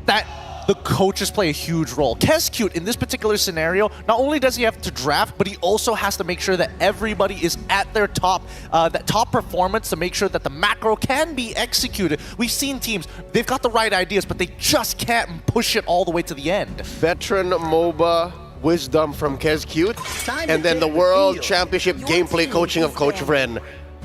that the coaches play a huge role. Kescute, in this particular scenario, not only does he have to draft, but he also has to make sure that everybody is at their top, that top performance to make sure that the macro can be executed. We've seen teams, they've got the right ideas, but they just can't push it all the way to the end. Veteran MOBA wisdom from Kescute, and then the World Championship gameplay coaching of Coach Vren.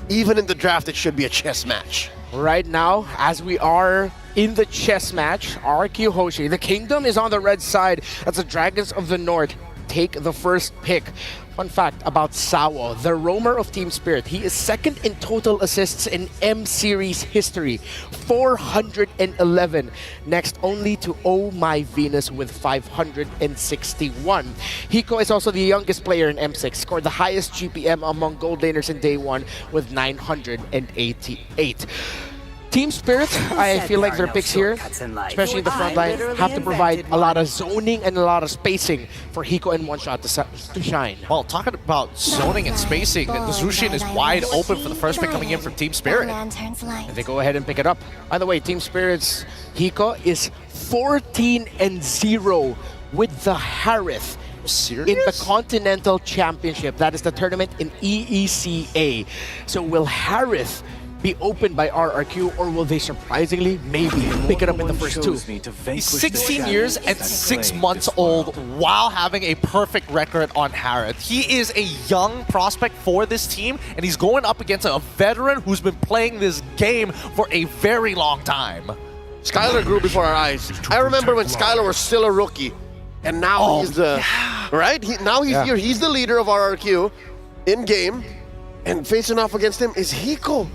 Even in the draft, it should be a chess match. Right now, as we are in the chess match, RRQ Hoshi, the Kingdom is on the red side. That's the Dragons of the North take the first pick. Fun fact about Sao, the roamer of Team Spirit. He is second in total assists in M-Series history, 411. Next only to Oh My Venus with 561. Hiko is also the youngest player in M6, scored the highest GPM among gold laners in day one with 988. Team Spirit, I feel like their picks here, especially in the front line, have to provide a lot of zoning and a lot of spacing for Hiko and One Shot to shine. Well, talking about zoning and spacing, the Zushin is wide open for the first pick coming in from Team Spirit. And they go ahead and pick it up. By the way, Team Spirit's Hiko is 14-0 with the Harith. Serious? In the Continental Championship. That is the tournament in EECA. So will Harith be opened by RRQ, or will they surprisingly maybe pick it up in the first two? He's 16 years and 6 months old while having a perfect record on Harith. He is a young prospect for this team, and he's going up against a veteran who's been playing this game for a very long time. Skylar grew before our eyes. I remember when Skylar was still a rookie, and now he's the right. Now he's here. He's the leader of RRQ in game, and facing off against him is Hiko.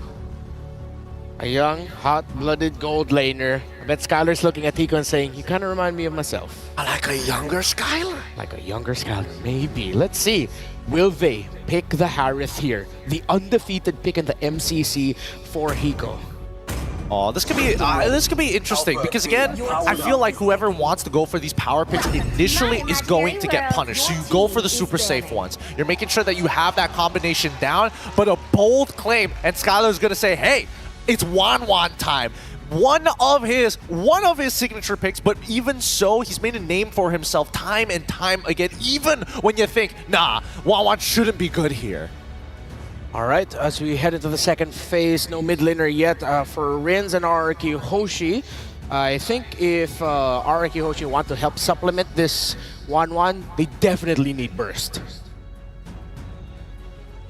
A young, hot-blooded gold laner. I bet Skylar's looking at Hiko and saying, "You kind of remind me of myself." I like a younger Skylar. Like a younger Skylar, maybe. Let's see. Will they pick the Harith here? The undefeated pick in the MCC for Hiko. Oh, this could be interesting because again, I feel like whoever wants to go for these power picks initially is going to get punished. So you go for the super safe ones. You're making sure that you have that combination down, but a bold claim, and Skylar's gonna say, "Hey, it's Wan time." One of his signature picks, but even so, he's made a name for himself time and time again, even when you think, nah, Wan shouldn't be good here. All right, as we head into the second phase, no mid laner yet for Rins and RRQ Hoshi. I think if RRQ Hoshi want to help supplement this 1-1, they definitely need Burst.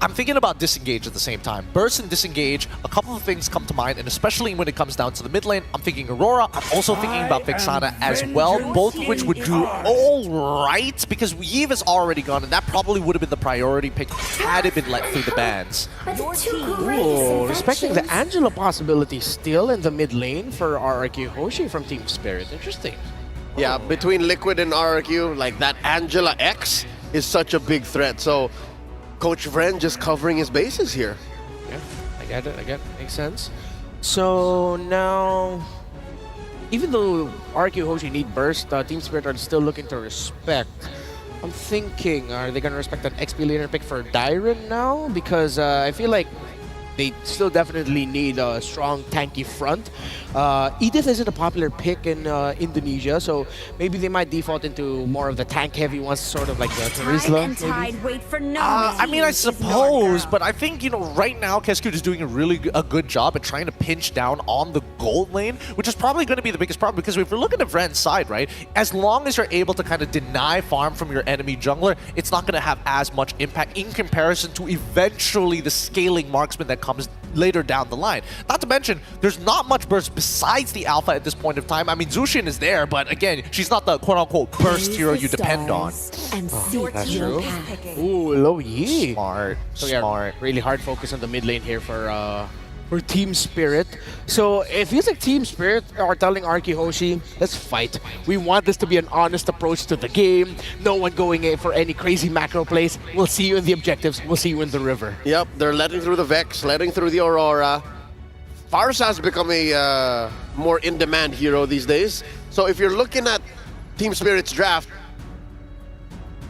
I'm thinking about disengage at the same time. Burst and disengage, a couple of things come to mind, and especially when it comes down to the mid lane, I'm thinking Aurora. I'm also thinking about Vexana as well, both of which would do all right, because Yve is already gone, and that probably would have been the priority pick had it been let through the bans. Ooh, respecting the Angela possibility still in the mid lane for RRQ Hoshi from Team Spirit. Interesting. Yeah, between Liquid and RRQ, like that Angela X is such a big threat. So Coach Vren just covering his bases here. Yeah, I get it. Makes sense. So now, even though RRQ Hoshi need Burst, Team Spirit are still looking to respect. I'm thinking, are they going to respect an XP laner pick for Dyron now? Because I feel like they still definitely need a strong, tanky front. Edith isn't a popular pick in Indonesia, so maybe they might default into more of the tank-heavy ones, sort of like the Terizla. I mean, I suppose, but I think, you know, right now, Kescute is doing a good job at trying to pinch down on the gold lane, which is probably going to be the biggest problem, because if we're looking at Vren's side, right, as long as you're able to kind of deny farm from your enemy jungler, it's not going to have as much impact in comparison to eventually the scaling marksman that comes later down the line. Not to mention, there's not much burst besides the alpha at this point of time. I mean, Zushin is there, but again, she's not the quote-unquote burst hero you depend on. That's true. Ooh, low Yi. Smart. Really hard focus on the mid lane here for Team Spirit. So it feels like Team Spirit are telling RRQ Hoshi, let's fight. We want this to be an honest approach to the game. No one going in for any crazy macro plays. We'll see you in the objectives. We'll see you in the river. Yep, they're letting through the Vex, letting through the Aurora. Farsa has become a more in-demand hero these days. So if you're looking at Team Spirit's draft,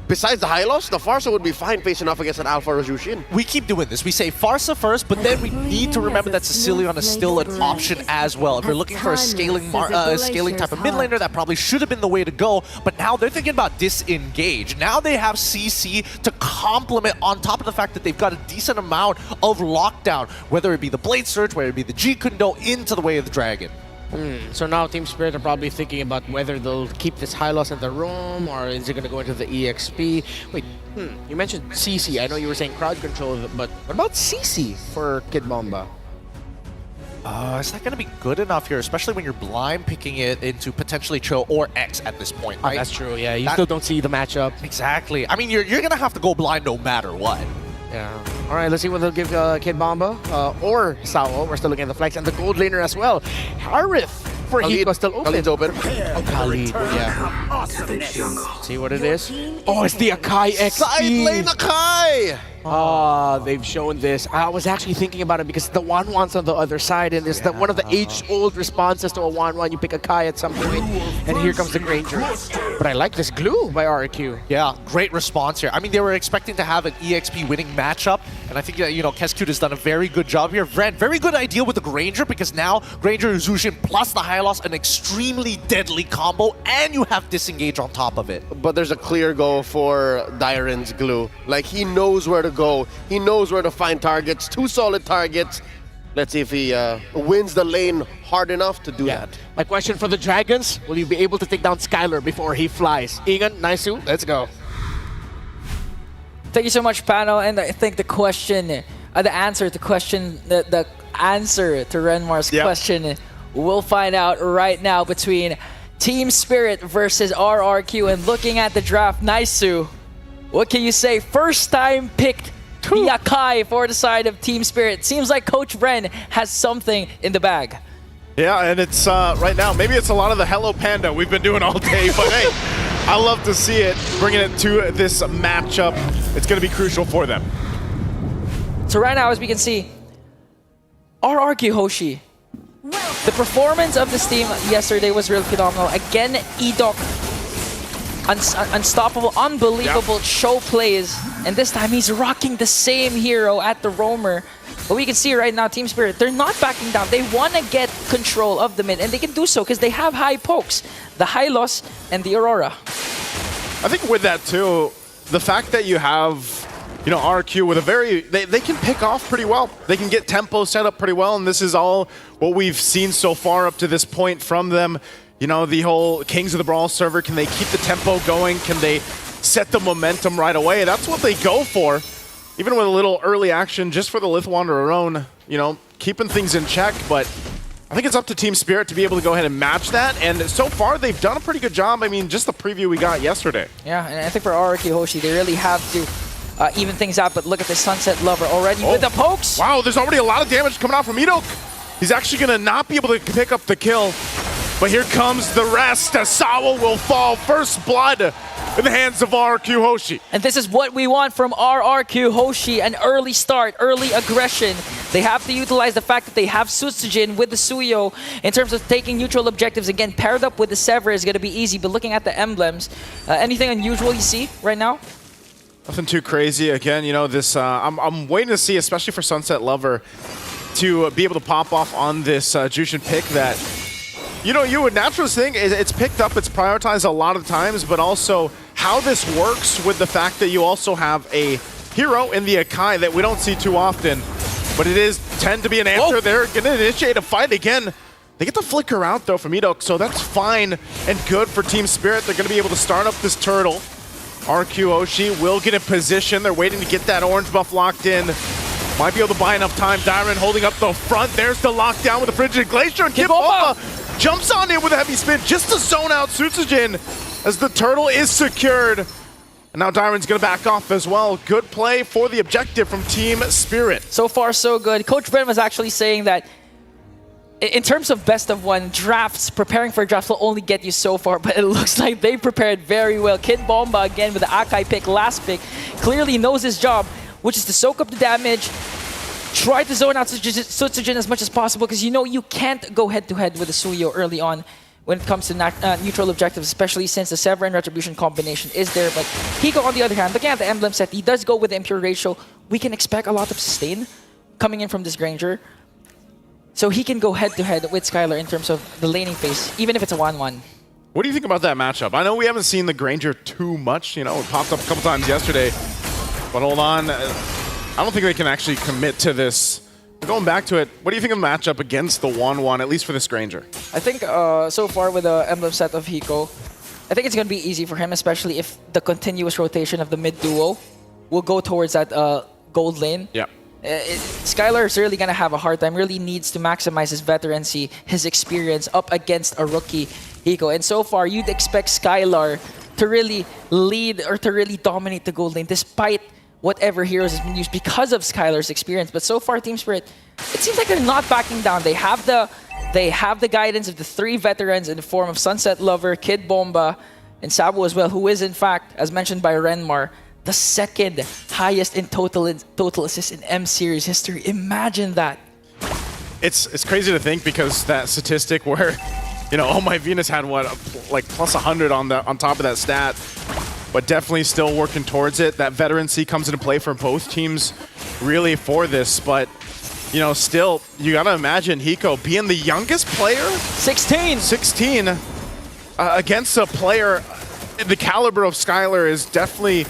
besides the high loss, the Farsa would be fine facing off against an Alpha or Jushin. We keep doing this. We say Farsa first, but then we need to remember that Sicilion is still an option as well. If you're looking for a scaling type of mid laner, that probably should have been the way to go. But now they're thinking about disengage. Now they have CC to complement on top of the fact that they've got a decent amount of lockdown, whether it be the Blade Surge, whether it be the G Kundo into the Way of the Dragon. So now Team Spirit are probably thinking about whether they'll keep this high loss in the room or is it going to go into the EXP. Wait, you mentioned CC. I know you were saying crowd control, but what about CC for Kid Bomba? It's not going to be good enough here, especially when you're blind picking it into potentially Cho or X at this point, right? That's true, yeah. You still don't see the matchup. Exactly. I mean, you're going to have to go blind no matter what. Yeah. All right, let's see what they'll give Kid Bomba or Sao. We're still looking at the flex and the gold laner as well. Harith for Heat was still open. Khalid's open. Oh, Khalid, yeah. See what it is? Oh, it's the Akai XP. Side lane Akai! They've shown this. I was actually thinking about it because the 1-1's on the other side, and it's one of the age-old responses to a 1-1. You pick a Kai at some point, and here comes the Granger. But I like this glue by RRQ. Yeah, great response here. I mean, they were expecting to have an EXP winning matchup, and I think that, Kescute has done a very good job here. Vren, very good idea with the Granger, because now Granger Zushin plus the high loss, an extremely deadly combo, and you have disengage on top of it. But there's a clear go for Dyren's glue. Like, he knows where to go. He knows where to find targets. 2 solid targets. Let's see if he wins the lane hard enough to do that. My question for the Dragons, will you be able to take down Skylar before he flies? Egan, Naisu, let's go. Thank you so much, panel. And I think the question, the answer to Renmar's question, we'll find out right now between Team Spirit versus RRQ. And looking at the draft, Naisu, what can you say? First time picked the Akai for the side of Team Spirit. Seems like Coach Vren has something in the bag. Yeah, and it's right now, maybe it's a lot of the Hello Panda we've been doing all day, but hey, I love to see it, bringing it to this matchup. It's going to be crucial for them. So right now, as we can see, RRQ Hoshi, the performance of this team yesterday was really phenomenal. Again, Edok, unstoppable, unbelievable show plays. And this time, he's rocking the same hero at the roamer. But we can see right now, Team Spirit, they're not backing down. They want to get control of the mid, and they can do so because they have high pokes, the high loss, and the Aurora. I think with that too, the fact that you have, RRQ with a very, they can pick off pretty well. They can get tempo set up pretty well, and this is all what we've seen so far up to this point from them. The whole Kings of the Brawl server, can they keep the tempo going? Can they set the momentum right away? That's what they go for. Even with a little early action just for the Lith Wanderer own, keeping things in check. But I think it's up to Team Spirit to be able to go ahead and match that. And so far, they've done a pretty good job. I mean, just the preview we got yesterday. Yeah, and I think for RRQ Hoshi, they really have to even things out. But look at the Sunset Lover already with the pokes. Wow, there's already a lot of damage coming out from Edok. He's actually going to not be able to pick up the kill. But here comes the rest. Asawa will fall. First blood in the hands of RRQ Hoshi. And this is what we want from RRQ Hoshi, an early start, early aggression. They have to utilize the fact that they have Sutsujin with the Suyo in terms of taking neutral objectives. Again, paired up with the Sever is going to be easy, but looking at the emblems, anything unusual you see right now? Nothing too crazy. Again, this I'm waiting to see, especially for Sunset Lover, to be able to pop off on this Jushin pick that you would naturally think it's picked up, it's prioritized a lot of times, but also how this works with the fact that you also have a hero in the Akai that we don't see too often, but it is tend to be an answer. Whoa. They're going to initiate a fight again. They get the flicker out though from Edok, so that's fine and good for Team Spirit. They're going to be able to start up this turtle. RQ Hoshi will get in position. They're waiting to get that orange buff locked in. Might be able to buy enough time. Dyren holding up the front. There's the lockdown with the Frigid Glacier, and Kid Bomba jumps on in with a heavy spin just to zone out Sutsujin as the turtle is secured. And now Dyren's going to back off as well. Good play for the objective from Team Spirit. So far, so good. Coach Brent was actually saying that in terms of best of one, preparing for drafts will only get you so far, but it looks like they prepared very well. Kid Bomba again with the Akai pick, last pick, clearly knows his job, which is to soak up the damage, try to zone out Sutsujin as much as possible, because you can't go head-to-head with the Suyo early on when it comes to neutral objectives, especially since the Sever and Retribution combination is there. But Hiko, on the other hand, looking at the emblem set, he does go with the Impure ratio. We can expect a lot of sustain coming in from this Granger. So he can go head-to-head with Skylar in terms of the laning phase, even if it's a 1-1. What do you think about that matchup? I know we haven't seen the Granger too much. You know, it popped up a couple times yesterday. But hold on. I don't think they can actually commit to this. Going back to it, what do you think of the matchup against the 1-1, at least for this Granger? I think so far with the emblem set of Hiko, I think it's going to be easy for him, especially if the continuous rotation of the mid duo will go towards that gold lane. Yeah. Skylar is really going to have a hard time, really needs to maximize his veterancy, his experience up against a rookie Hiko. And so far, you'd expect Skylar to really lead or to really dominate the gold lane despite whatever heroes has been used because of Skylar's experience. But so far, Team Spirit, it seems like they're not backing down. They have the guidance of the 3 veterans in the form of Sunset Lover, Kid Bomba, and Sabo as well, who is in fact, as mentioned by Renmar, the 2nd highest in total assists in M Series history. Imagine that. It's crazy to think because that statistic where, you know, Oh My Venus had what, like plus 100 on top of that stat, but definitely still working towards it. That veterancy comes into play for both teams really for this, but you know, still, you gotta imagine Hiko being the youngest player, 16 against a player the caliber of Skylar is definitely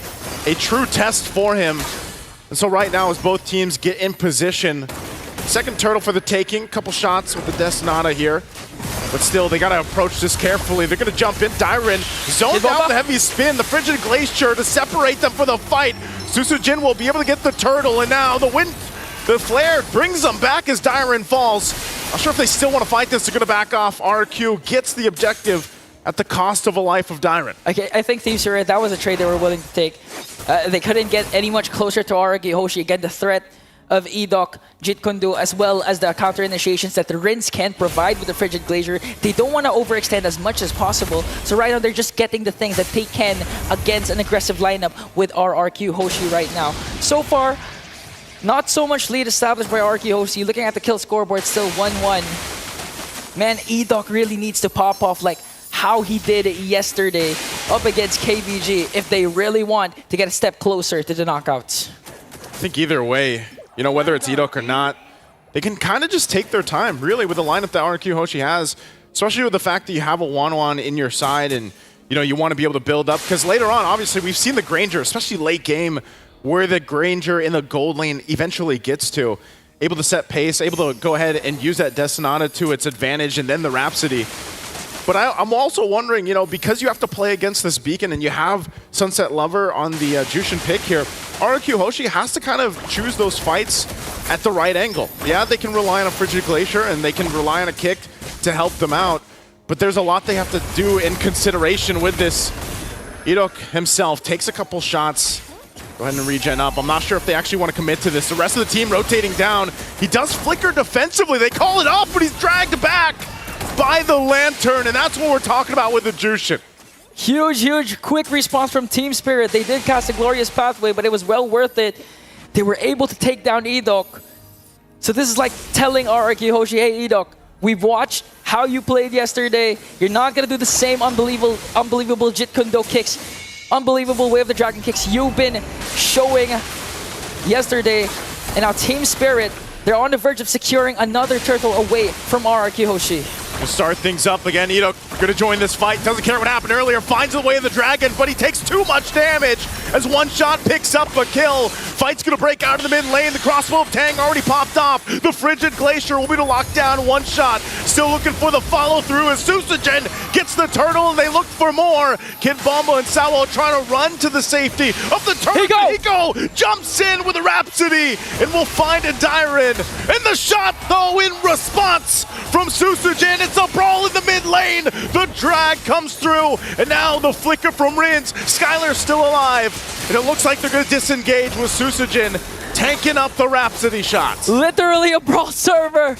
a true test for him. And so right now, as both teams get in position, second turtle for the taking, couple shots with the Destinata here. But still, they gotta approach this carefully. They're gonna jump in. Dyron zoned out the heavy spin, the Frigid Glacier to separate them for the fight. Susujin will be able to get the turtle, and now the flare brings them back as Dyron falls. Not sure if they still want to fight this. They're gonna back off. RRQ gets the objective at the cost of a life of Dyron. Okay, I think Thieves are right. That was a trade they were willing to take. They couldn't get any much closer to RRQ Hoshi. Again, the threat of Edok, Jit Kundu, as well as the counter initiations that the Rins can provide with the Frigid Glacier. They don't want to overextend as much as possible. So right now, they're just getting the things that they can against an aggressive lineup with RRQ Hoshi right now. So far, not so much lead established by RRQ Hoshi. Looking at the kill scoreboard, still 1-1. Man, Edok really needs to pop off like how he did yesterday up against KBG if they really want to get a step closer to the knockouts. I think either way, you know, whether it's Edok or not, they can kind of just take their time, really, with the lineup that RRQ Hoshi has, especially with the fact that you have a 1-1 in your side and, you know, you want to be able to build up. Because later on, obviously, we've seen the Granger, especially late game, where the Granger in the gold lane eventually gets to. Able to set pace, able to go ahead and use that Destinata to its advantage, and then the Rhapsody. But I'm also wondering, you know, because you have to play against this Beacon and you have Sunset Lover on the Jushin pick here, RRQ Hoshi has to kind of choose those fights at the right angle. Yeah, they can rely on a Frigid Glacier and they can rely on a kick to help them out, but there's a lot they have to do in consideration with this. Edok himself takes a couple shots. Go ahead and regen up. I'm not sure if they actually want to commit to this. The rest of the team rotating down. He does flicker defensively. They call it off, but he's dragged back by the Lantern, and that's what we're talking about with the Jushin. Huge, quick response from Team Spirit. They did cast a glorious pathway, but it was well worth it. They were able to take down Edok. So this is like telling RRQ Hoshi, hey Edok, we've watched how you played yesterday. You're not going to do the same unbelievable Jit Kundo kicks, unbelievable Way of the Dragon kicks you've been showing yesterday. And now Team Spirit, they're on the verge of securing another turtle away from RRQ Hoshi. To start things up again, Edok gonna join this fight. Doesn't care what happened earlier. Finds the Way of the Dragon, but he takes too much damage as one shot picks up a kill. Fight's gonna break out of the mid lane. The crossbow of Tang already popped off. The Frigid Glacier will be to lock down one shot. Still looking for the follow through as Susujin gets the turtle and they look for more. Kid Bomba and Sawo trying to run to the safety of the turtle. Hiko jumps in with a Rhapsody and will find a Dyron. And the shot though in response from Susujin. It's a brawl in the mid lane. The drag comes through, and now the flicker from Rins. Skylar's still alive, and it looks like they're going to disengage with Susujin tanking up the Rhapsody shots. Literally a brawl server.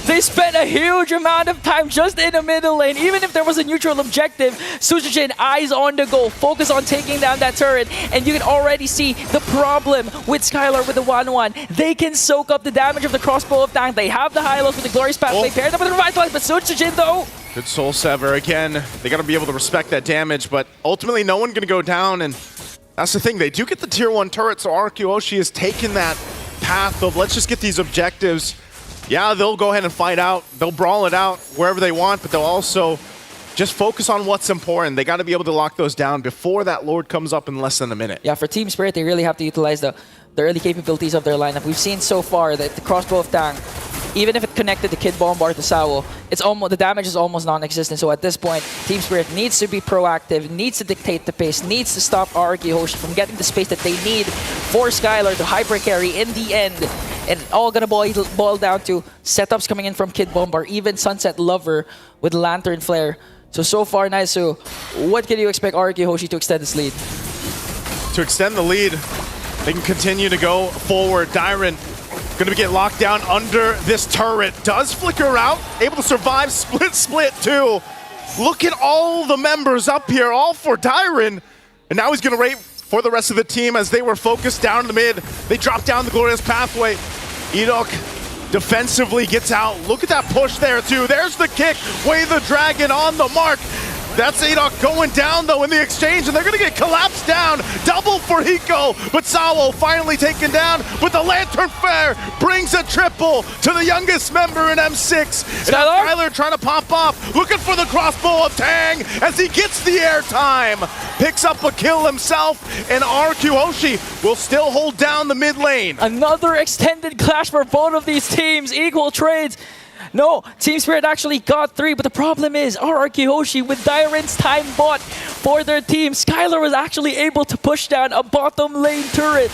They spent a huge amount of time just in the middle lane. Even if there was a neutral objective, Susujin eyes on the goal, focus on taking down that turret, and you can already see the problem with Skylar with the 1-1. They can soak up the damage of the crossbow of Tang. They have the high lows with the glorious pathway paired up with the revitalize, but Susujin though, Good Soul Sever. Again, they got to be able to respect that damage, but ultimately no one going to go down, and that's the thing. They do get the tier 1 turret, so RRQ Hoshi has taken that path of let's just get these objectives. Yeah, they'll go ahead and fight out. They'll brawl it out wherever they want, but they'll also just focus on what's important. They got to be able to lock those down before that Lord comes up in less than a minute. Yeah, for Team Spirit, they really have to utilize the early capabilities of their lineup. We've seen so far that the crossbow of Tang, even if it connected the Kid Bomb or to Sao, the damage is almost non-existent. So at this point, Team Spirit needs to be proactive, needs to dictate the pace, needs to stop RRQ Hoshi from getting the space that they need for Skylar to hyper carry in the end. And all gonna boil down to setups coming in from Kid Bomb or even Sunset Lover with Lantern Flare. So far, Naisu, what can you expect RRQ Hoshi to extend this lead? To extend the lead, they can continue to go forward. Dyron gonna get locked down under this turret. Does flicker out, able to survive split too. Look at all the members up here, all for Dyron. And now he's gonna wait for the rest of the team as they were focused down in the mid. They drop down the glorious pathway. Edok defensively gets out. Look at that push there too. There's the kick. Way the dragon on the mark. That's Edok going down though in the exchange, and they're gonna get collapsed down. Double for Hiko, but Sawo finally taken down. But the Lantern Flare brings a triple to the youngest member in M6. And now Skylar trying to pop off, looking for the crossbow of Tang as he gets the airtime. Picks up a kill himself, and RRQ Hoshi will still hold down the mid lane. Another extended clash for both of these teams, equal trades. No, Team Spirit actually got 3, but the problem is RRQ Hoshi with Dyron's time bought for their team. Skylar was actually able to push down a bottom lane turret.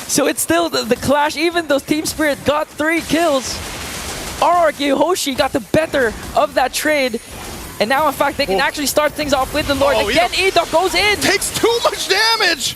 So it's still the clash, even though Team Spirit got 3 kills. RRQ Hoshi got the better of that trade. And now, in fact, they can actually start things off with the Lord. Again, Edok goes in. Takes too much damage!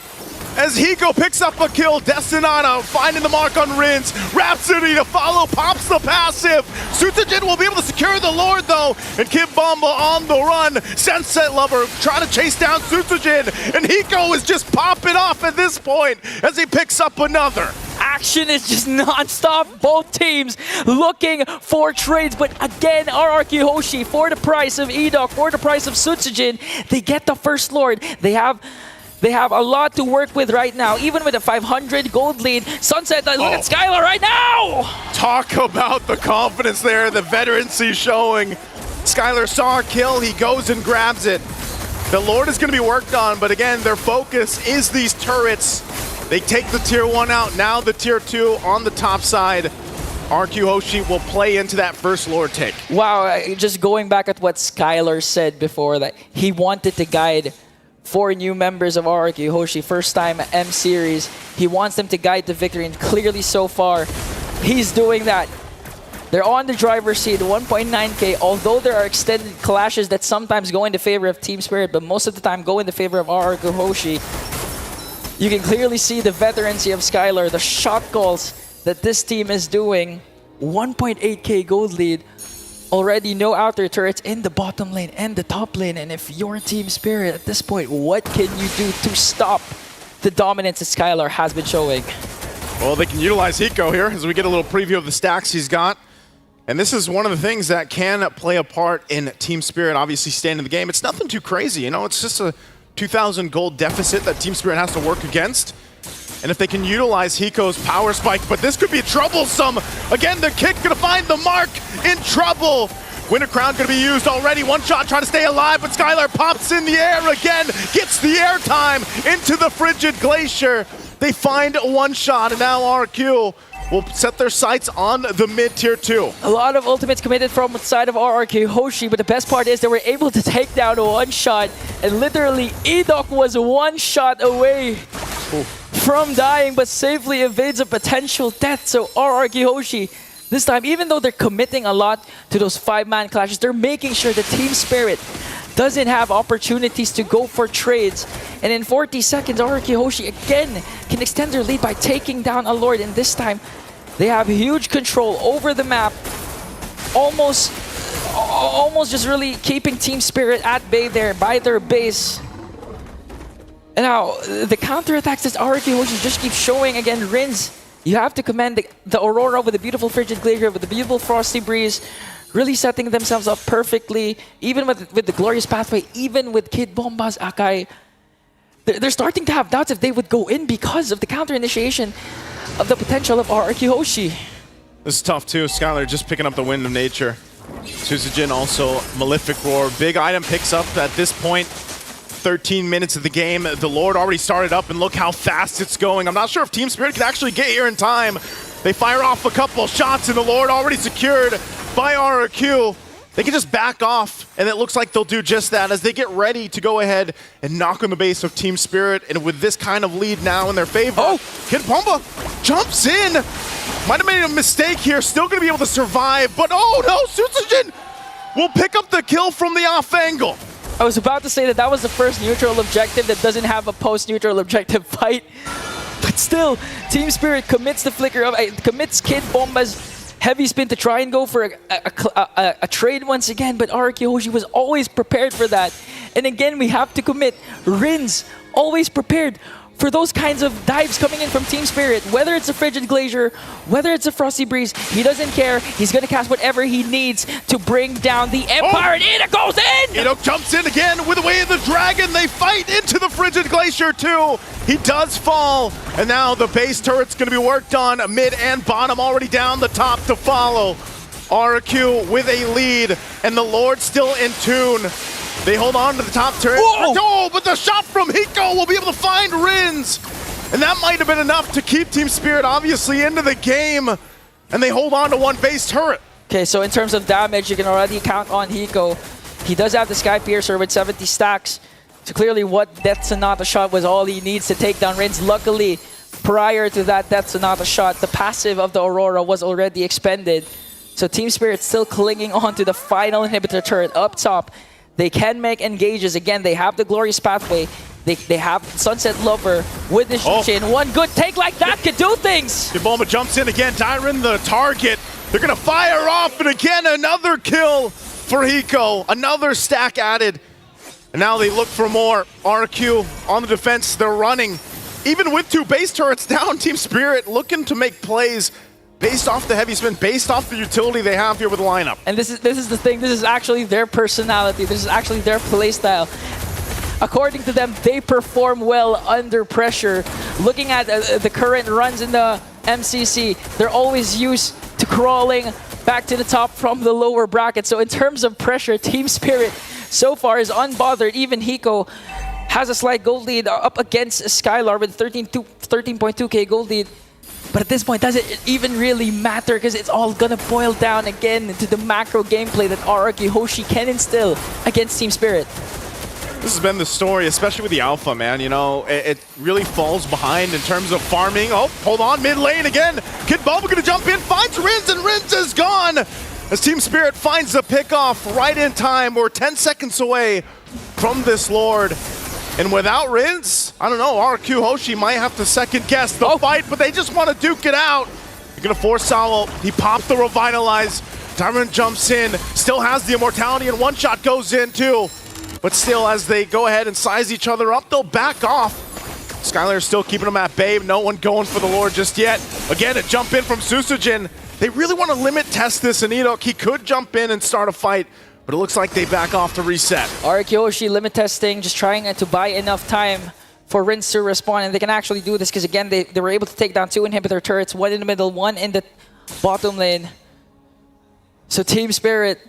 As Hiko picks up a kill, Destinata finding the mark on Rins. Rhapsody to follow, pops the passive. Sutajin will be able to secure the Lord though, and Kid Bomba on the run. Sunset Lover trying to chase down Sutajin, and Hiko is just popping off at this point as he picks up another. Action is just non-stop. Both teams looking for trades, but again, RRQ Hoshi for the price of Edok, for the price of Sutajin, they get the first Lord. They have a lot to work with right now, even with a 500 gold lead. Sunset, look at Skylar right now! Talk about the confidence there, the veterancy showing. Skylar saw a kill, he goes and grabs it. The Lord is going to be worked on, but again, their focus is these turrets. They take the tier 1 out, now the tier 2 on the top side. RRQ Hoshi will play into that first Lord take. Wow, just going back at what Skylar said before, that he wanted to guide 4 new members of RRQ Hoshi, first time M Series. He wants them to guide the victory, and clearly so far, he's doing that. They're on the driver's seat, 1.9k, although there are extended clashes that sometimes go in the favor of Team Spirit, but most of the time go in the favor of RRQ Hoshi. You can clearly see the veterancy of Skylar, the shot calls that this team is doing. 1.8k gold lead. Already no outer turrets in the bottom lane and the top lane. And if you're Team Spirit at this point, what can you do to stop the dominance that Skylar has been showing? Well, they can utilize Hiko here as we get a little preview of the stacks he's got. And this is one of the things that can play a part in Team Spirit obviously staying in the game. It's nothing too crazy, you know, it's just a 2,000 gold deficit that Team Spirit has to work against. And if they can utilize Hiko's power spike, but this could be troublesome. Again, the kick gonna find the mark, in trouble. Winter Crown gonna be used already. One shot trying to stay alive, but Skylar pops in the air again, gets the airtime into the frigid glacier. They find a one shot, and now RRQ will set their sights on the mid tier 2. A lot of ultimates committed from the side of RRQ Hoshi, but the best part is they were able to take down a one shot, and literally Edok was one shot away from dying, but safely evades a potential death. So RRQ Hoshi, this time, even though they're committing a lot to those 5-man clashes, they're making sure the Team Spirit doesn't have opportunities to go for trades. And in 40 seconds, RRQ Hoshi again can extend their lead by taking down a Lord, and this time they have huge control over the map, almost just really keeping Team Spirit at bay there by their base. And now, the counterattacks that RRQ Hoshi just keep showing again. Rins, you have to command the Aurora with the beautiful Frigid Glacier, with the beautiful Frosty Breeze. really setting themselves up perfectly, even with the Glorious Pathway, even with Kid Bomba's Akai. They're starting to have doubts if they would go in because of the counter initiation of the potential of RRQ Hoshi. This is tough too. Skylar just picking up the Wind of Nature. Suzujin also Malefic Roar. Big item picks up at this point. 13 minutes of the game. The Lord already started up, and look how fast it's going. I'm not sure if Team Spirit can actually get here in time. They fire off a couple shots, and the Lord already secured by RRQ. They can just back off, and it looks like they'll do just that as they get ready to go ahead and knock on the base of Team Spirit. And with this kind of lead now in their favor, Kid Bomba jumps in. Might have made a mistake here, still gonna be able to survive, but oh no, Suzujin will pick up the kill from the off angle. I was about to say that was the first neutral objective that doesn't have a post-neutral objective fight. But still, Team Spirit commits the flicker of, commits Kid Bomba's heavy spin to try and go for a trade once again, but RRQ Hoshi was always prepared for that. And again, we have to commit. Rin's always prepared for those kinds of dives coming in from Team Spirit. Whether it's a Frigid Glacier, whether it's a Frosty Breeze, he doesn't care. He's going to cast whatever he needs to bring down the Empire, and Enoch goes in! Enoch jumps in again with the Way of the Dragon. They fight into the Frigid Glacier too. He does fall, and now the base turret's going to be worked on. Mid and bottom already down, the top to follow. RRQ with a lead, and the Lord still in tune. They hold on to the top turret. Oh, but the shot from Hiko will be able to find Rins. And that might have been enough to keep Team Spirit obviously into the game. And they hold on to one base turret. Okay, so in terms of damage, you can already count on Hiko. He does have the Sky Piercer with 70 stacks. So clearly what Death Sonata shot was all he needs to take down Rins. Luckily, prior to that Death Sonata shot, the passive of the Aurora was already expended. So Team Spirit still clinging on to the final inhibitor turret up top. They can make engages. Again, they have the Glorious Pathway. They have Sunset Lover with the Shushin. One good take like that could do things. Kid Bomba jumps in again. Tyron the target. They're going to fire off, and again, another kill for Hiko. Another stack added. And now they look for more. RRQ on the defense. They're running. Even with two base turrets down, Team Spirit looking to make plays based off the heavy spin, based off the utility they have here with the lineup. And this is the thing. This is actually their personality. This is actually their playstyle. According to them, they perform well under pressure. Looking at the current runs in the MCC, they're always used to crawling back to the top from the lower bracket. So in terms of pressure, Team Spirit so far is unbothered. Even Hiko has a slight gold lead up against Skylar with 13.2k gold lead. But at this point, does it even really matter? Because it's all gonna boil down again into the macro gameplay that RRQ Hoshi can instill against Team Spirit. This has been the story, especially with the Alpha, man. You know, it really falls behind in terms of farming. Oh, hold on, mid lane again. Kid Bomba gonna jump in, finds Rins, and Rins is gone. As Team Spirit finds the pickoff right in time. We're 10 seconds away from this Lord. And without Rins, I don't know, RRQ Hoshi might have to second guess the fight, but they just want to duke it out. They're going to force Salo. He popped the Revitalize. Tyron jumps in, still has the Immortality, and one shot goes in too. But still, as they go ahead and size each other up, they'll back off. Skylar's still keeping them at bay. No one going for the Lord just yet. Again, a jump in from Suzujin. They really want to limit test this, and Enoch, he could jump in and start a fight. But it looks like they back off to reset. RRQ Hoshi limit testing, just trying to buy enough time for Rins to respawn. And they can actually do this because, again, they were able to take down two inhibitor turrets, one in the middle, one in the bottom lane. So Team Spirit,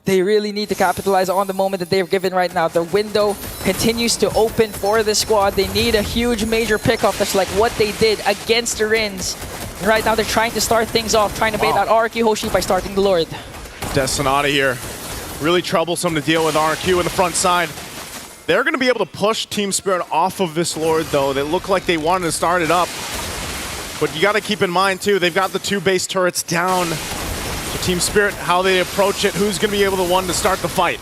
they really need to capitalize on the moment that they're given right now. The window continues to open for the squad. They need a huge major pickoff. That's like what they did against the Rins. And right now they're trying to start things off, trying to bait out RRQ Hoshi by starting the Lord. Death Sonata here. Really troublesome to deal with RRQ in the front side. They're going to be able to push Team Spirit off of this Lord, though. They look like they wanted to start it up. But you got to keep in mind, too, they've got the two base turrets down. So Team Spirit, how they approach it, who's going to be able to start the fight?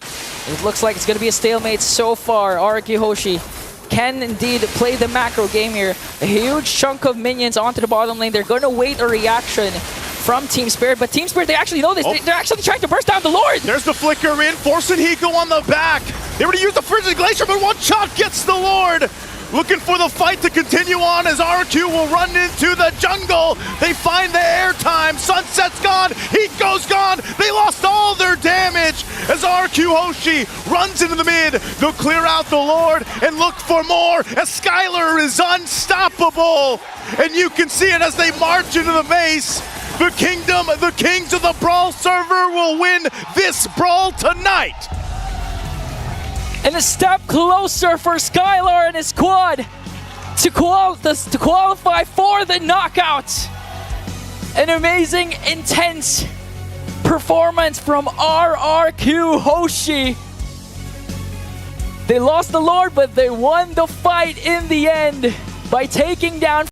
It looks like it's going to be a stalemate so far. RRQ Hoshi can indeed play the macro game here. A huge chunk of minions onto the bottom lane. They're going to wait a reaction from Team Spirit, but Team Spirit, they actually know this. They're actually trying to burst down the Lord. There's the flicker in, forcing Hiko on the back. They were to use the Frigid Glacier, but one shot gets the Lord. looking for the fight to continue on as RRQ will run into the jungle. They find the airtime. Sunset's gone. Heat goes gone. They lost all their damage as RRQ Hoshi runs into the mid. They'll clear out the Lord and look for more as Skylar is unstoppable. And you can see it as they march into the base. The kingdom, the kings of the Brawl server will win this Brawl tonight. And a step closer for Skylar and his squad to qualify for the knockout. An amazing, intense performance from RRQ Hoshi. They lost the Lord, but they won the fight in the end by taking down